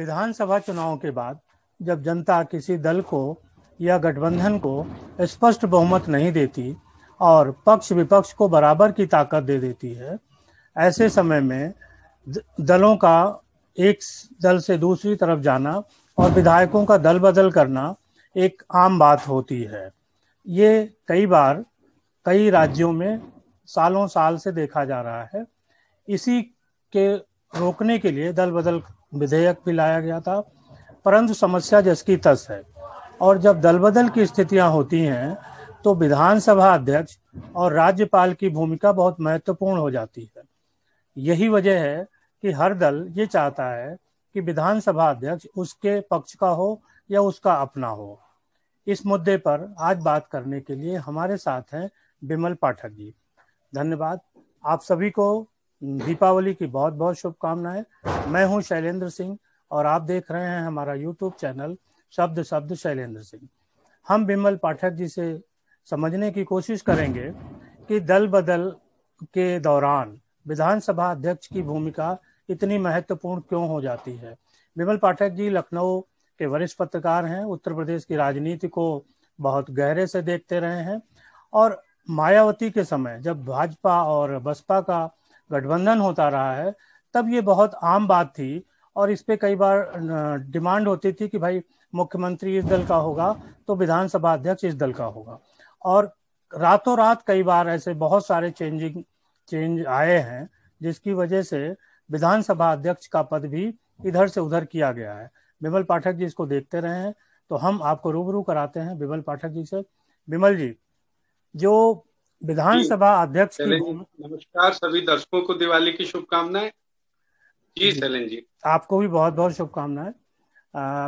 विधानसभा चुनाव के बाद जब जनता किसी दल को या गठबंधन को स्पष्ट बहुमत नहीं देती और पक्ष विपक्ष को बराबर की ताकत दे देती है, ऐसे समय में दलों का एक दल से दूसरी तरफ जाना और विधायकों का दल बदल करना एक आम बात होती है। ये कई बार कई राज्यों में सालों साल से देखा जा रहा है। इसी के रोकने के लिए दल बदल विधेयक भी लाया गया था, परंतु समस्या जस की तस है। और जब दल बदल की स्थितियां होती हैं तो विधानसभा अध्यक्ष और राज्यपाल की भूमिका बहुत महत्वपूर्ण हो जाती है। यही वजह है कि हर दल ये चाहता है कि विधानसभा अध्यक्ष उसके पक्ष का हो या उसका अपना हो। इस मुद्दे पर आज बात करने के लिए हमारे साथ हैं बिमल पाठक जी। धन्यवाद। आप सभी को दीपावली की बहुत बहुत शुभकामनाएं। मैं हूं शैलेंद्र सिंह और आप देख रहे हैं हमारा यूट्यूब चैनल शब्द शब्द शैलेंद्र सिंह। हम बिमल पाठक जी से समझने की कोशिश करेंगे कि दल बदल के दौरान विधानसभा अध्यक्ष की भूमिका इतनी महत्वपूर्ण क्यों हो जाती है। बिमल पाठक जी लखनऊ के वरिष्ठ पत्रकार हैं, उत्तर प्रदेश की राजनीति को बहुत गहरे से देखते रहे हैं और मायावती के समय जब भाजपा और बसपा का गठबंधन होता रहा है तब ये बहुत आम बात थी और इस पे कई बार डिमांड होती थी कि भाई मुख्यमंत्री इस दल का होगा तो विधानसभा अध्यक्ष इस दल का होगा। और रातों रात कई बार ऐसे बहुत सारे चेंज आए हैं जिसकी वजह से विधानसभा अध्यक्ष का पद भी इधर से उधर किया गया है। बिमल पाठक जी इसको देखते रहे हैं तो हम आपको रूबरू कराते हैं बिमल पाठक जी से। बिमल जी, जो विधानसभा अध्यक्ष की नमस्कार सभी दर्शकों को, दिवाली की शुभकामनाएं। जी शैलेंद्र जी, आपको भी बहुत बहुत शुभकामनाएं।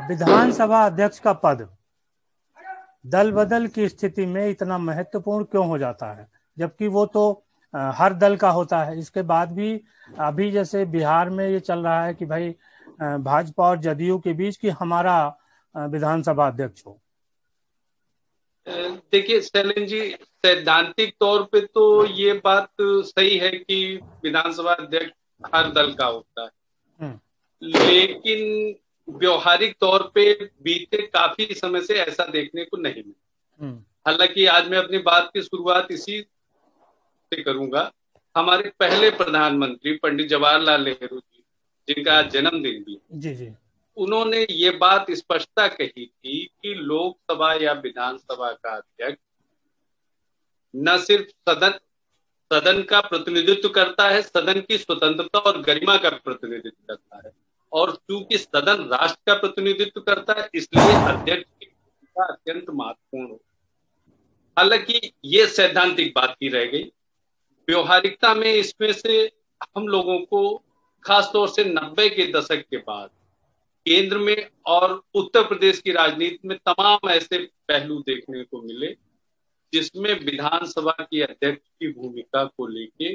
विधानसभा अध्यक्ष का पद दल बदल की स्थिति में इतना महत्वपूर्ण क्यों हो जाता है, जबकि वो तो हर दल का होता है। इसके बाद भी अभी जैसे बिहार में ये चल रहा है कि भाई भाजपा और जदयू के बीच कि हमारा विधानसभा अध्यक्ष हो। देखिए शैलेंद्र जी, सैद्धांतिक तौर पे तो ये बात सही है कि विधानसभा अध्यक्ष हर दल का होता है, लेकिन व्यवहारिक तौर पे बीते काफी समय से ऐसा देखने को नहीं मिला। हालांकि आज मैं अपनी बात की शुरुआत इसी से करूंगा। हमारे पहले प्रधानमंत्री पंडित जवाहरलाल नेहरू जी, जिनका जन्मदिन भी जी, उन्होंने ये बात स्पष्टता कही थी कि लोकसभा या विधानसभा का अध्यक्ष न सिर्फ सदन का प्रतिनिधित्व करता है, सदन की स्वतंत्रता और गरिमा का प्रतिनिधित्व करता है। और चूंकि सदन राष्ट्र का प्रतिनिधित्व करता है, इसलिए अध्यक्ष की भूमिका अत्यंत महत्वपूर्ण हो। हालांकि ये सैद्धांतिक बात की रह गई। व्यवहारिकता में इसमें से हम लोगों को खासतौर से 90 के दशक के बाद केंद्र में और उत्तर प्रदेश की राजनीति में तमाम ऐसे पहलू देखने को मिले जिसमें विधानसभा की अध्यक्ष की भूमिका को लेके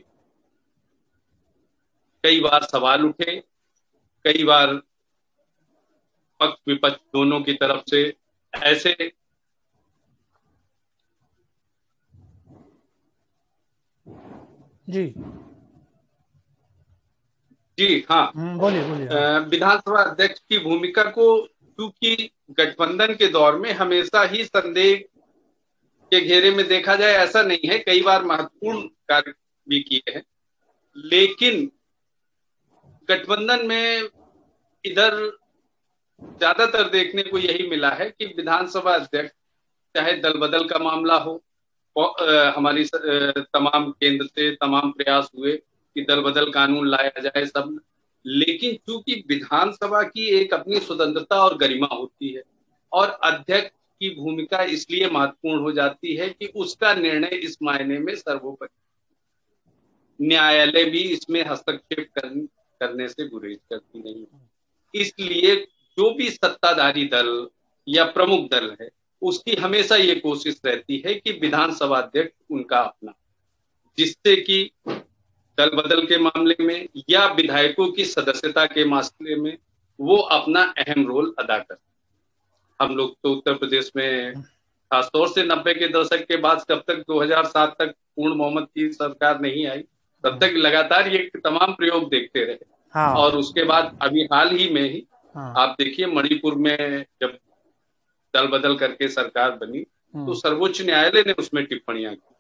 कई बार सवाल उठे, कई बार पक्ष विपक्ष दोनों की तरफ से ऐसे जी हाँ, बोलिए। विधानसभा अध्यक्ष की भूमिका को क्योंकि गठबंधन के दौर में हमेशा ही संदेह के घेरे में देखा जाए ऐसा नहीं है, कई बार महत्वपूर्ण कार्य भी किए हैं, लेकिन गठबंधन में इधर ज्यादातर देखने को यही मिला है कि विधानसभा अध्यक्ष चाहे दल बदल का मामला हो, हमारी तमाम केंद्र से तमाम प्रयास हुए कि दल बदल कानून लाया जाए सब, लेकिन चूंकि विधानसभा की एक अपनी स्वतंत्रता और गरिमा होती है और अध्यक्ष की भूमिका इसलिए महत्वपूर्ण हो जाती है कि उसका निर्णय इस मायने में सर्वोपरि, न्यायालय भी इसमें हस्तक्षेप करने से गुरेज करती नहीं। इसलिए जो भी सत्ताधारी दल या प्रमुख दल है उसकी हमेशा ये कोशिश रहती है कि विधानसभा अध्यक्ष उनका अपना, जिससे कि दल बदल के मामले में या विधायकों की सदस्यता के मामले में वो अपना अहम रोल अदा करते। हम लोग तो उत्तर प्रदेश में खासतौर से 90 के दशक के बाद जब तक 2007 तक पूर्ण बहुमत की सरकार नहीं आई तब तक लगातार ये तमाम प्रयोग देखते रहे। और उसके बाद अभी हाल ही में ही हाँ। आप देखिए मणिपुर में जब दल बदल करके सरकार बनी तो सर्वोच्च न्यायालय ने उसमें टिप्पणियां की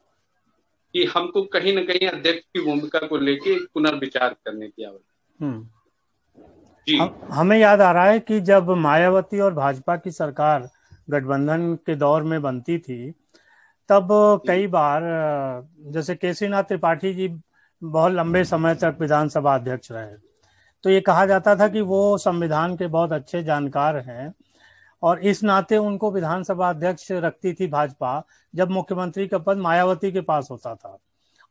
कि हमको कहीं न कहीं अध्यक्ष की भूमिका को लेके पुनर्विचार करने की आवश्यकता। हमें याद आ रहा है कि जब मायावती और भाजपा की सरकार गठबंधन के दौर में बनती थी, तब कई बार जैसे केसरीनाथ त्रिपाठी जी बहुत लंबे समय तक विधानसभा अध्यक्ष रहे, तो ये कहा जाता था कि वो संविधान के बहुत अच्छे जानकार हैं और इस नाते उनको विधानसभा अध्यक्ष रखती थी भाजपा, जब मुख्यमंत्री का पद मायावती के पास होता था।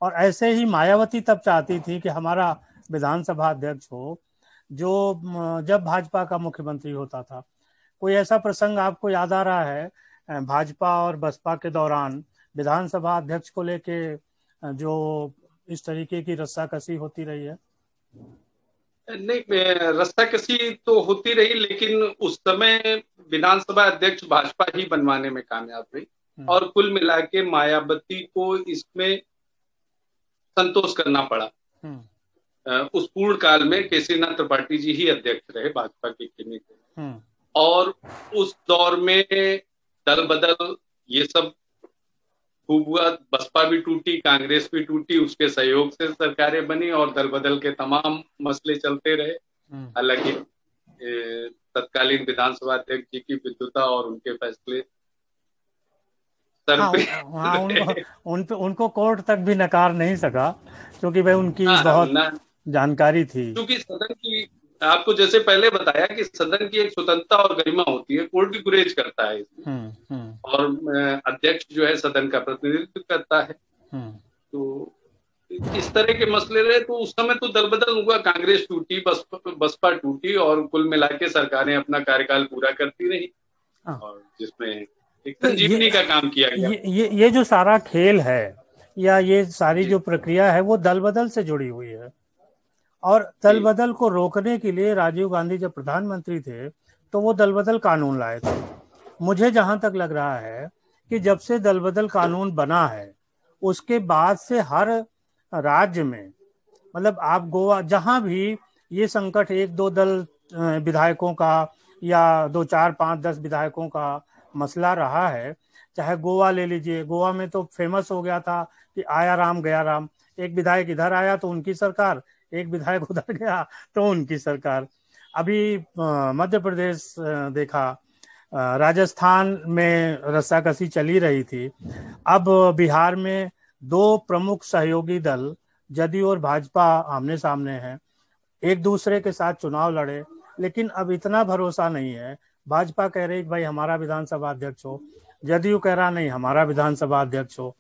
और ऐसे ही मायावती तब चाहती थी कि हमारा विधानसभा अध्यक्ष हो जो जब भाजपा का मुख्यमंत्री होता था। कोई ऐसा प्रसंग आपको याद आ रहा है भाजपा और बसपा के दौरान विधानसभा अध्यक्ष को लेके जो इस तरीके की रस्साकसी होती रही है? नहीं, रस्साकसी तो होती रही, लेकिन उस समय विधानसभा अध्यक्ष भाजपा ही बनवाने में कामयाब रही और कुल मिला के मायावती को इसमें संतोष करना पड़ा। उस पूर्ण काल में केसरीनाथ त्रिपाठी जी ही अध्यक्ष रहे भाजपा के केंद्र और उस दौर में दल बदल ये सब खूब हुआ। बसपा भी टूटी, कांग्रेस भी टूटी, उसके सहयोग से सरकारें बनी और दल बदल के तमाम मसले चलते रहे। हालांकि तत्कालीन विधानसभा अध्यक्ष जी की विद्वता और उनके फैसले उनको कोर्ट तक भी नकार नहीं सका, क्योंकि भाई उनकी बहुत जानकारी थी। क्योंकि सदन की, आपको जैसे पहले बताया कि सदन की एक स्वतंत्रता और गरिमा होती है, कोर्ट भी गुरेज करता है और अध्यक्ष जो है सदन का प्रतिनिधित्व करता है। तो इस तरह के मसले रहे, तो उस समय तो दल बदल हुआ, कांग्रेस टूटी, बसपा टूटी और कुल मिला के सरकारें अपना कार्यकाल पूरा करती रही और जिसमें एक संजीवनी का काम किया गया। ये जो सारा खेल है या ये सारी जो प्रक्रिया है वो दल बदल से जुड़ी हुई है और दल बदल को रोकने के लिए राजीव गांधी जब प्रधानमंत्री थे तो वो दल बदल कानून लाए थे। मुझे जहां तक लग रहा है कि जब से दल बदल कानून बना है उसके बाद से हर राज्य में, मतलब आप गोवा जहां भी ये संकट 1-2 दल विधायकों का या 2, 4, 5, 10 विधायकों का मसला रहा है, चाहे गोवा ले लीजिए, गोवा में तो फेमस हो गया था कि आया राम गया राम, एक विधायक इधर आया तो उनकी सरकार, एक विधायक उधर गया तो उनकी सरकार। अभी मध्य प्रदेश देखा, राजस्थान में रस्साकसी चली रही थी, अब बिहार में 2 प्रमुख सहयोगी दल जदयू और भाजपा आमने सामने हैं, एक दूसरे के साथ चुनाव लड़े, लेकिन अब इतना भरोसा नहीं है। भाजपा कह रही भाई हमारा विधानसभा अध्यक्ष हो, जदयू कह रहा नहीं हमारा विधानसभा अध्यक्ष हो।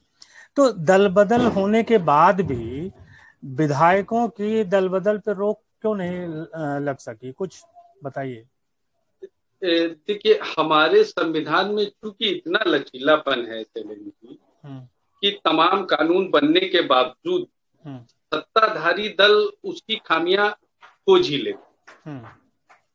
तो दल बदल होने के बाद भी विधायकों की दल बदल पर रोक क्यों नहीं लग सकी, कुछ बताइए। देखिए, हमारे संविधान में चूंकि इतना लचीलापन है कि तमाम कानून बनने के बावजूद सत्ताधारी दल उसकी खामियां खोज ही लेते।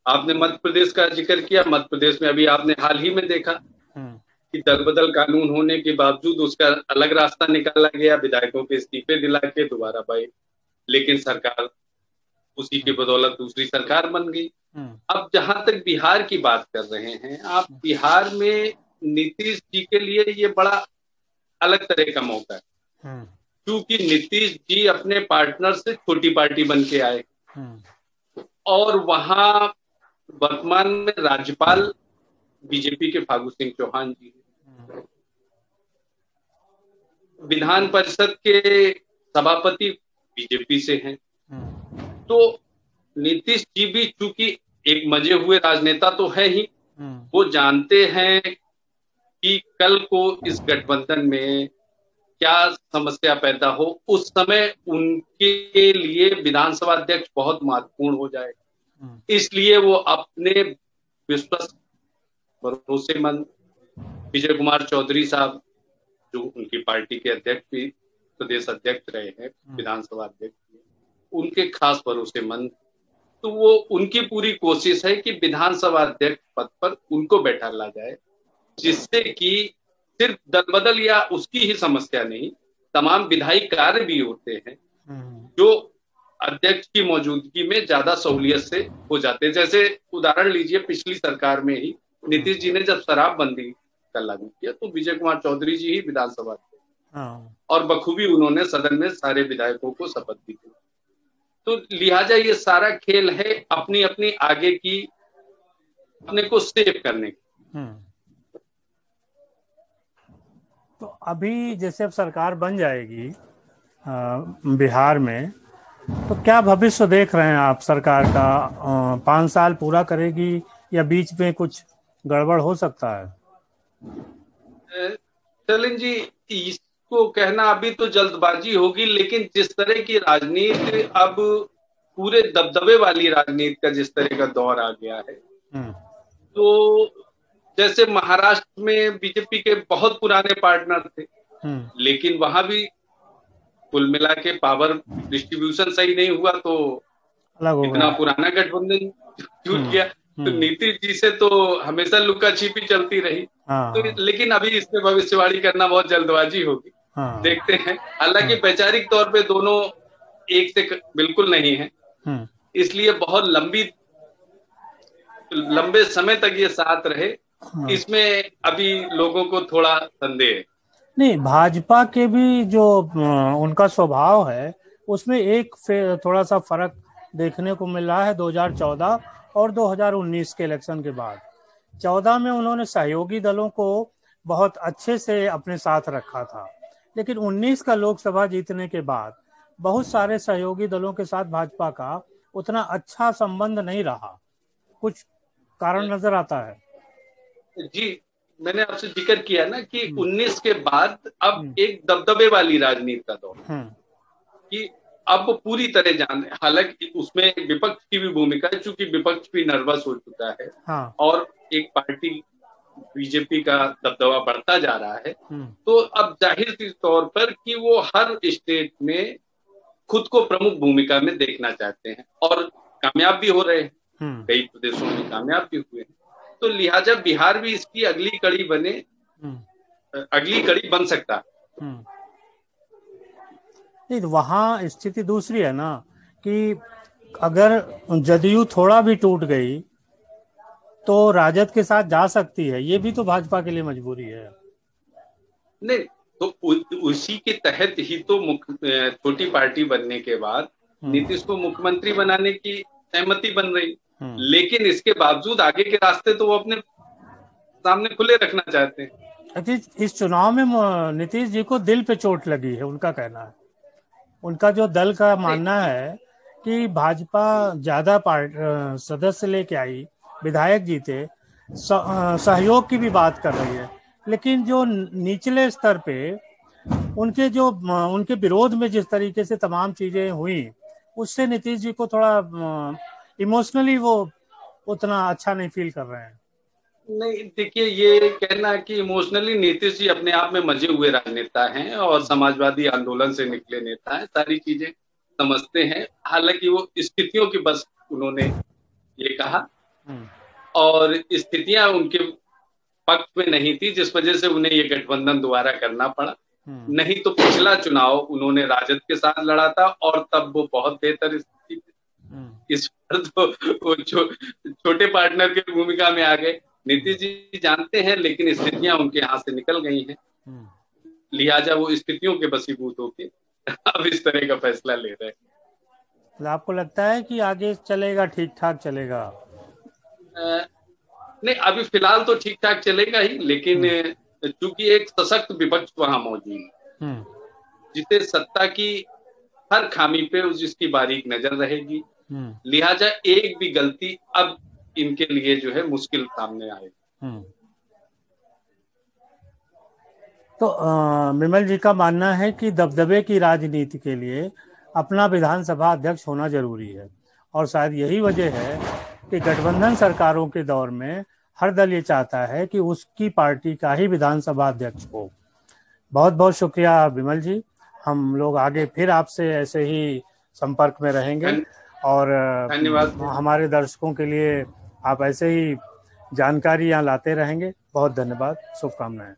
आपने मध्य प्रदेश का जिक्र किया, मध्य प्रदेश में अभी आपने हाल ही में देखा कि दल बदल कानून होने के बावजूद उसका अलग रास्ता निकाला गया, विधायकों के इस्तीफे दिला के दोबारा भाई, लेकिन सरकार उसी की बदौलत दूसरी सरकार बन गई। अब जहां तक बिहार की बात कर रहे हैं आप, बिहार में नीतीश जी के लिए ये बड़ा अलग तरह का मौका है, क्योंकि नीतीश जी अपने पार्टनर से छोटी पार्टी बन के आए और वहां वर्तमान में राज्यपाल बीजेपी के फागू सिंह चौहान जी, विधान परिषद के सभापति बीजेपी से हैं। तो नीतीश जी भी चूंकि एक मजे हुए राजनेता तो है ही, वो जानते हैं कि कल को इस गठबंधन में क्या समस्या पैदा हो, उस समय उनके लिए विधानसभा अध्यक्ष बहुत महत्वपूर्ण हो जाएगा। इसलिए वो अपने विश्वस्त भरोसेमंद विजय कुमार चौधरी साहब, जो उनकी पार्टी के अध्यक्ष भी प्रदेश अध्यक्ष रहे हैं, विधानसभा अध्यक्ष, उनके खास भरोसेमंद, तो वो उनकी पूरी कोशिश है कि विधानसभा अध्यक्ष पद पर उनको बैठाला जाए, जिससे कि सिर्फ दल बदल या उसकी ही समस्या नहीं, तमाम विधायी कार्य भी होते हैं जो अध्यक्ष की मौजूदगी में ज्यादा सहूलियत से हो जाते हैं। जैसे उदाहरण लीजिए, पिछली सरकार में ही नीतीश जी ने जब शराबबंदी का लागू किया तो विजय कुमार चौधरी जी ही विधानसभा थे और बखूबी उन्होंने सदन में सारे विधायकों को शपथ दी थी। तो लिहाजा ये सारा खेल है अपनी अपनी आगे की, अपने को सेव करने की। तो अभी जैसे अब सरकार बन जाएगी बिहार में, तो क्या भविष्य देख रहे हैं आप सरकार का? 5 साल पूरा करेगी या बीच में कुछ गड़बड़ हो सकता है? चलें जी, इसको कहना अभी तो जल्दबाजी होगी, लेकिन जिस तरह की राजनीति अब पूरे दबदबे वाली राजनीति का जिस तरह का दौर आ गया है, तो जैसे महाराष्ट्र में बीजेपी के बहुत पुराने पार्टनर थे, लेकिन वहां भी कुल मिला के पावर डिस्ट्रीब्यूशन सही नहीं हुआ तो इतना पुराना गठबंधन टूट गया। तो नीतीश जी से तो हमेशा लुका छिपी चलती रही। तो लेकिन अभी इसमें भविष्यवाणी करना बहुत जल्दबाजी होगी, देखते हैं। हालांकि वैचारिक तौर पे दोनों एक से बिल्कुल नहीं है, इसलिए बहुत लंबे समय तक ये साथ रहे, इसमें अभी लोगों को थोड़ा संदेह है। नहीं, भाजपा के भी जो उनका स्वभाव है उसमें एक थोड़ा सा फर्क देखने को मिल रहा है 2014 और 2019 के इलेक्शन के बाद। 14 में उन्होंने सहयोगी दलों को बहुत अच्छे से अपने साथ रखा था, लेकिन 19 का लोकसभा जीतने के बाद बहुत सारे सहयोगी दलों के साथ भाजपा का उतना अच्छा संबंध नहीं रहा। कुछ कारण नजर आता है? जी, मैंने आपसे जिक्र किया ना कि 19 के बाद अब एक दबदबे वाली राजनीति का दौर कि अब पूरी तरह जान, हालांकि उसमें विपक्ष की भी भूमिका है, चूंकि विपक्ष भी नर्वस हो चुका है और एक पार्टी बीजेपी का दबदबा बढ़ता जा रहा है, तो अब जाहिर सी तौर पर कि वो हर स्टेट में खुद को प्रमुख भूमिका में देखना चाहते हैं और कामयाब भी हो रहे हैं, कई प्रदेशों में कामयाब भी हुए हैं। तो लिहाजा बिहार भी इसकी अगली कड़ी बन सकता है। नहीं, तो वहाँ स्थिति दूसरी है ना कि अगर जदयू थोड़ा भी टूट गई तो राजद के साथ जा सकती है, ये भी तो भाजपा के लिए मजबूरी है। नहीं, तो उसी के तहत ही तो छोटी पार्टी बनने के बाद नीतीश को मुख्यमंत्री बनाने की सहमति बन रही, लेकिन इसके बावजूद आगे के रास्ते तो वो अपने सामने खुले रखना चाहते हैं। इस चुनाव में नीतीश जी को दिल पे चोट लगी है, उनका कहना है। उनका जो दल का मानना है कि भाजपा ज्यादा सदस्य लेके आई, विधायक जीते, सहयोग की भी बात कर रही है, लेकिन जो निचले स्तर पे उनके विरोध में जिस तरीके से तमाम चीजें हुई, उससे नीतीश जी को थोड़ा इमोशनली वो उतना अच्छा नहीं फील कर रहे हैं। नहीं, देखिए, ये कहना कि इमोशनली नीतीश जी अपने आप में मजे हुए राजनेता हैं और समाजवादी आंदोलन से निकले नेता हैं, सारी चीजें समझते हैं। हालांकि वो स्थितियों की बस उन्होंने ये कहा और स्थितियां उनके पक्ष में नहीं थी, जिस वजह से उन्हें ये गठबंधन दोबारा करना पड़ा। नहीं तो पिछला चुनाव उन्होंने राजद के साथ लड़ा था और तब वो बहुत बेहतर स्थिति थी। इस पर तो वो छोटे पार्टनर की भूमिका में आ गए। नीतीश जी जानते हैं, लेकिन स्थितियां उनके हाथ से निकल गई हैं, लिहाजा वो स्थितियों के बसीभूत होके अब इस तरह का फैसला ले रहे हैं। तो आपको लगता है कि आगे चलेगा, ठीक ठाक चलेगा? नहीं, अभी फिलहाल तो ठीक ठाक चलेगा ही, लेकिन चूंकि एक सशक्त विपक्ष वहां मौजूद है, जिसे सत्ता की हर खामी पे जिसकी बारीक नजर रहेगी, लिहाजा एक भी गलती अब इनके लिए जो है मुश्किल सामने आएगी। तो विमल जी का मानना है कि दबदबे की राजनीति के लिए अपना विधानसभा अध्यक्ष होना जरूरी है, और शायद यही वजह है कि गठबंधन सरकारों के दौर में हर दल ये चाहता है कि उसकी पार्टी का ही विधानसभा अध्यक्ष हो। बहुत बहुत शुक्रिया विमल जी, हम लोग आगे फिर आपसे ऐसे ही संपर्क में रहेंगे और धन्यवाद। हमारे दर्शकों के लिए आप ऐसे ही जानकारी यहाँ लाते रहेंगे। बहुत धन्यवाद, शुभकामनाएं।